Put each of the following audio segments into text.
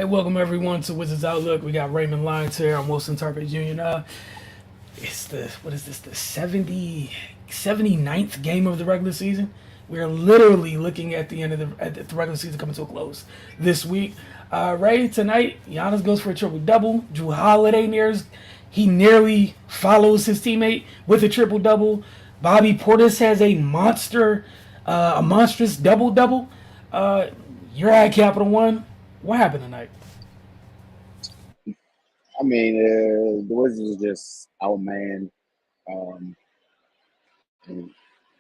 welcome everyone to Wizards Outlook. We got Raymond Lyons here. I'm Wilson Tarpey Jr. It's the what is this? The 79th game of the regular season. We're literally looking at the end of the regular season coming to a close this week. Ray, tonight Giannis goes for a triple double. Drew Holiday he nearly follows his teammate with a triple double. Bobby Portis has a monstrous double double. You're at Capital One. What happened tonight? I mean, the Wizards just outman. Um, and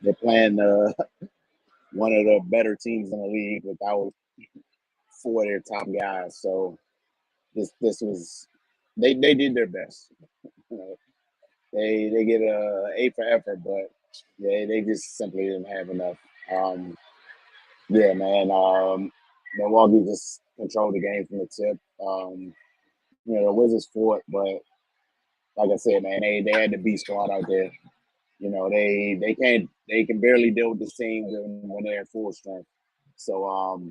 they're playing one of the better teams in the league without four of their top guys. So this was they did their best. You know, they get a for effort, but they just simply didn't have enough. Um, yeah, man. Milwaukee just controlled the game from the tip. The Wizards fought, but like I said, man, they had the B squad out there. They can barely deal with this team when they're at full strength. So all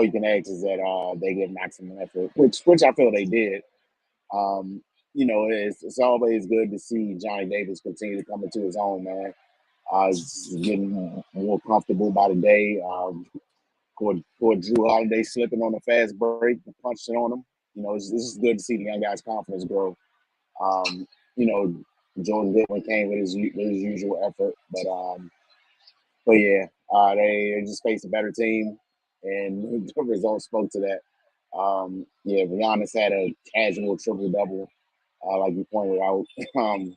you can ask is that they give maximum effort, which I feel they did. Um, it's always good to see Johnny Davis continue to come into his own, man. He's getting more comfortable by the day. Poor Drew Holiday slipping on a fast break, punched it on him. It's just good to see the young guy's confidence grow. Um, you know, Jordan Goodwin came with his usual effort, but yeah, they just faced a better team, and the results spoke to that. Yeah, Giannis had a casual triple double, like you pointed out. Um,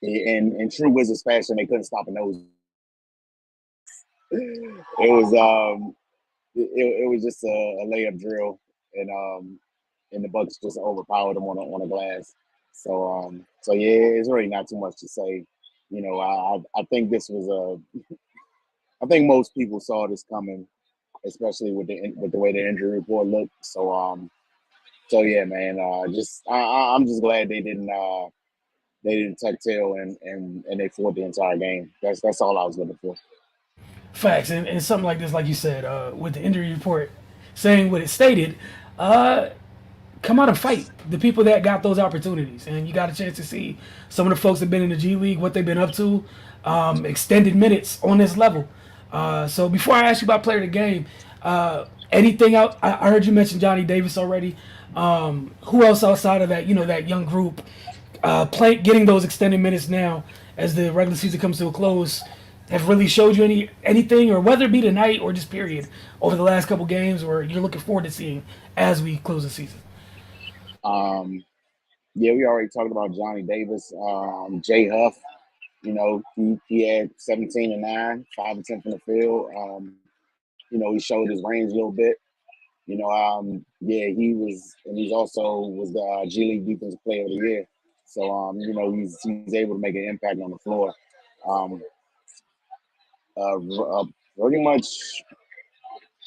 in true Wizards fashion, they couldn't stop a nosebleed. It was it was just a layup drill, and the Bucks just overpowered them on a glass. So yeah, it's really not too much to say. I think this was I think most people saw this coming, especially with the way the injury report looked. So yeah, man. I'm just glad they didn't tuck tail and they fought the entire game. That's all I was looking for. Facts, and something like this, like you said, with the injury report saying what it stated, uh, come out and fight the people that got those opportunities, and you got a chance to see some of the folks that have been in the G League, what they've been up to, extended minutes on this level. So before I ask you about player of the game, anything out? I heard you mention Johnny Davis already. Who else outside of that? That young group, getting those extended minutes now as the regular season comes to a close, have really showed you anything, or whether it be tonight or just period over the last couple games, or you're looking forward to seeing as we close the season. Um, yeah, we already talked about Johnny Davis, Jay Huff. He had 17 and 9, 5 and 10 from the field. He showed his range a little bit. Yeah, and he's also was the G League Defensive Player of the Year. So, he's able to make an impact on the floor. Um, Pretty much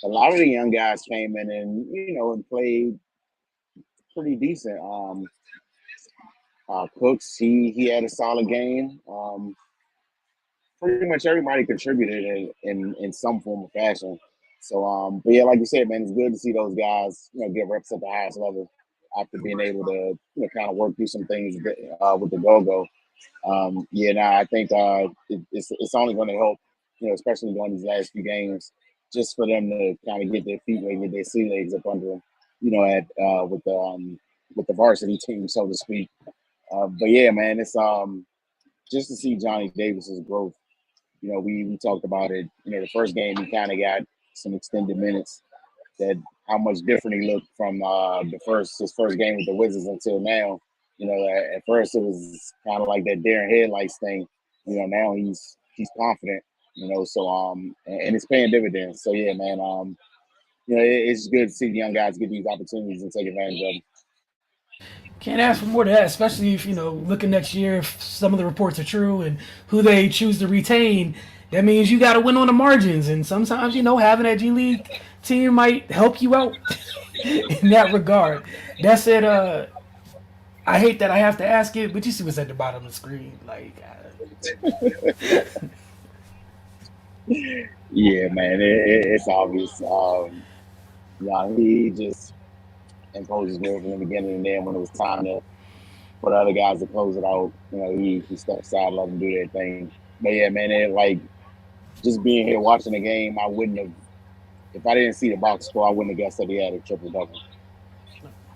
a lot of the young guys came in and played pretty decent. Cooks, he had a solid game. Pretty much everybody contributed in some form of fashion. So, but yeah, like you said, man, it's good to see those guys, get reps at the highest level after being able to, kind of work through some things with the go-go. Yeah, nah, I think it's only going to help, especially during these last few games, just for them to kind of get their feet wet, get their sea legs up under them, at with the varsity team, so to speak. But yeah, man, it's just to see Johnny Davis's growth. We talked about it. The first game he kind of got some extended minutes. That how much different he looked from his first game with the Wizards until now. At first it was kind of like that Darren Headlights thing. Now he's confident. And it's paying dividends. So yeah, man. It's good to see the young guys get these opportunities and take advantage of them. Can't ask for more than that, especially if looking next year, if some of the reports are true and who they choose to retain. That means you got to win on the margins, and sometimes having that G League team might help you out in that regard. That said, I hate that I have to ask it, but you see what's at the bottom of the screen. Like, Yeah, man, it's obvious. Yeah, he just imposed his will from the beginning, and then when it was time for the other guys to close it out, he stepped aside, let them do their thing. But yeah, man, just being here watching the game, I wouldn't have if I didn't see the box score, I wouldn't have guessed that he had a triple double.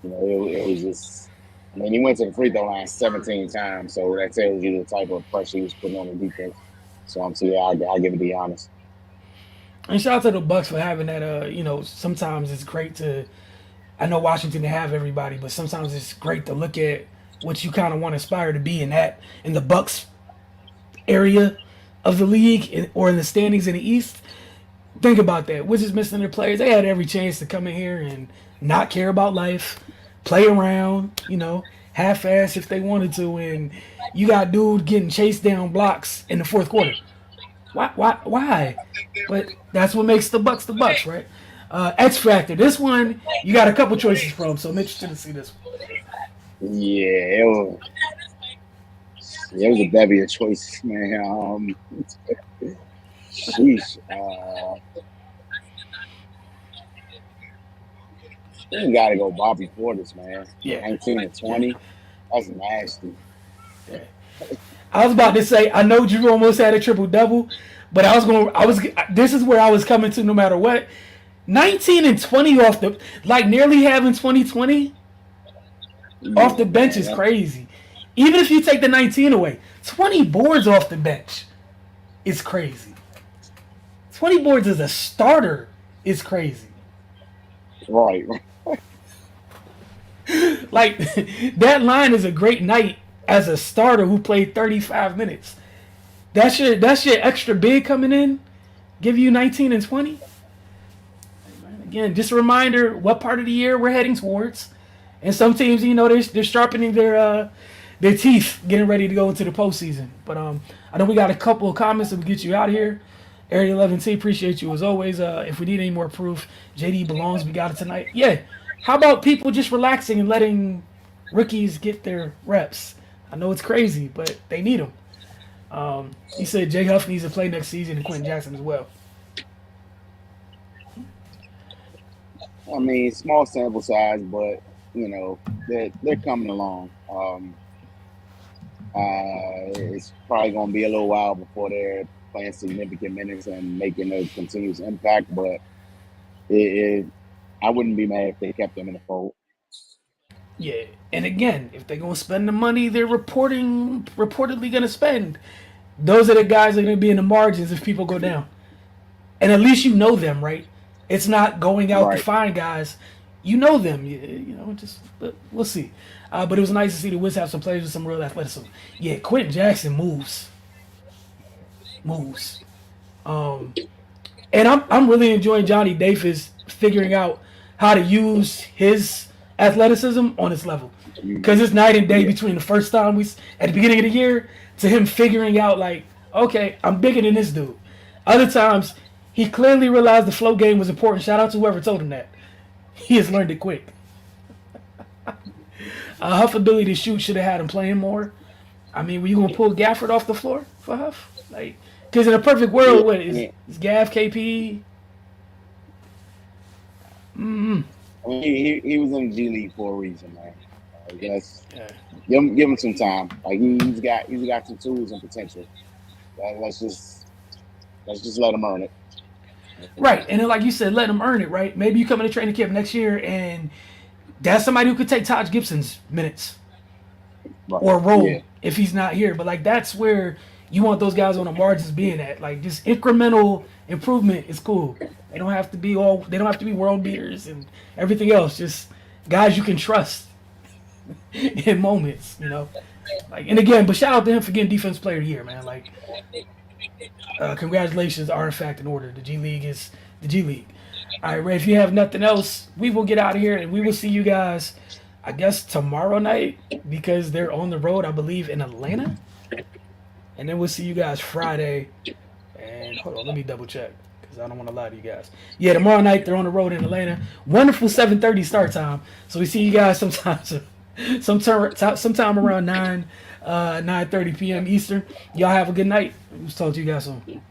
It was just. I mean, he went to the free throw line 17 times, so that tells you the type of pressure he was putting on the defense. So yeah, I give it to be honest. And shout out to the Bucks for having that. Sometimes it's great to. I know Washington to have everybody, but sometimes it's great to look at what you kind of want to aspire to be in the Bucks area of the league or in the standings in the East. Think about that. Wizards missing their players. They had every chance to come in here and not care about life, play around, half-ass if they wanted to, and you got dude getting chased down blocks in the fourth quarter. Why? Why? But that's what makes the Bucks, right? X Factor. This one you got a couple choices from, so I'm interested to see this one. Yeah, it was a bevy of choices, man. Sheesh. You got to go Bobby Portis, man. Yeah, 19 and yeah, 20. That's nasty. yeah. I was about to say I know Drew almost had a triple double, but I was this is where I was coming to no matter what. 19 and 20 off the like nearly having 2020 off Yeah, the bench man. is crazy. Even if you take the 19 away, 20 boards off the bench is crazy. 20 boards as a starter is crazy. Right. Like that line is a great night as a starter who played 35 minutes. That's your extra big coming in, give you 19 and 20. Again, just a reminder what part of the year we're heading towards. And some teams, they're sharpening their teeth, getting ready to go into the postseason. But I know we got a couple of comments that will get you out of here. Area 11T, appreciate you as always. If we need any more proof, JD belongs. We got it tonight. Yeah. How about people just relaxing and letting rookies get their reps? I know it's crazy, but they need them. He said Jay Huff needs to play next season and Quentin Jackson as well. I mean, small sample size, but they're coming along. It's probably going to be a little while before they're playing significant minutes and making a continuous impact, but it I wouldn't be mad if they kept them in the fold. Yeah, and again, if they're gonna spend the money they're reportedly gonna spend, those are the guys that are gonna be in the margins if people go down. And at least you know them, right? It's not going out to Right. find guys. You know them. Just but we'll see. But it was nice to see the Wiz have some players with some real athleticism. Yeah, Quentin Jackson moves. Um, and I'm really enjoying Johnny Davis figuring out how to use his athleticism on his level. Because it's night and day Yeah. between the first time at the beginning of the year to him figuring out like, okay, I'm bigger than this dude. Other times he clearly realized the flow game was important. Shout out to whoever told him that. He has learned it quick. Huff ability to shoot should have had him playing more. I mean, were you gonna pull Gafford off the floor for Huff? Like, because in a perfect Yeah. world, what is Yeah. is Gav KP? I mean, he was in the G League for a reason, man. I guess Yeah. give him some time. Like he's got some tools and potential. Let's just let him earn it. Right, and then like you said, let him earn it. Right, maybe you come in the training camp next year, and that's somebody who could take Taj Gibson's minutes Right. or role Yeah. if he's not here. But like that's where you want those guys on the margins being at. Like just incremental improvement is cool. They don't have to be all. They don't have to be world beaters and everything else. Just guys you can trust in moments. Like and again, but shout out to him for getting Defense Player of the Year, man. Like congratulations, Artifact in order. The G League is the G League. All right, Ray. If you have nothing else, we will get out of here and we will see you guys. I guess tomorrow night because they're on the road. I believe in Atlanta, and then we'll see you guys Friday. And hold on, let me double check because I don't want to lie to you guys. Yeah, tomorrow night they're on the road in Atlanta. Wonderful 7:30 start time. So we see you guys sometime around 9:30 p.m. Eastern. Y'all have a good night. We'll talk to you guys soon.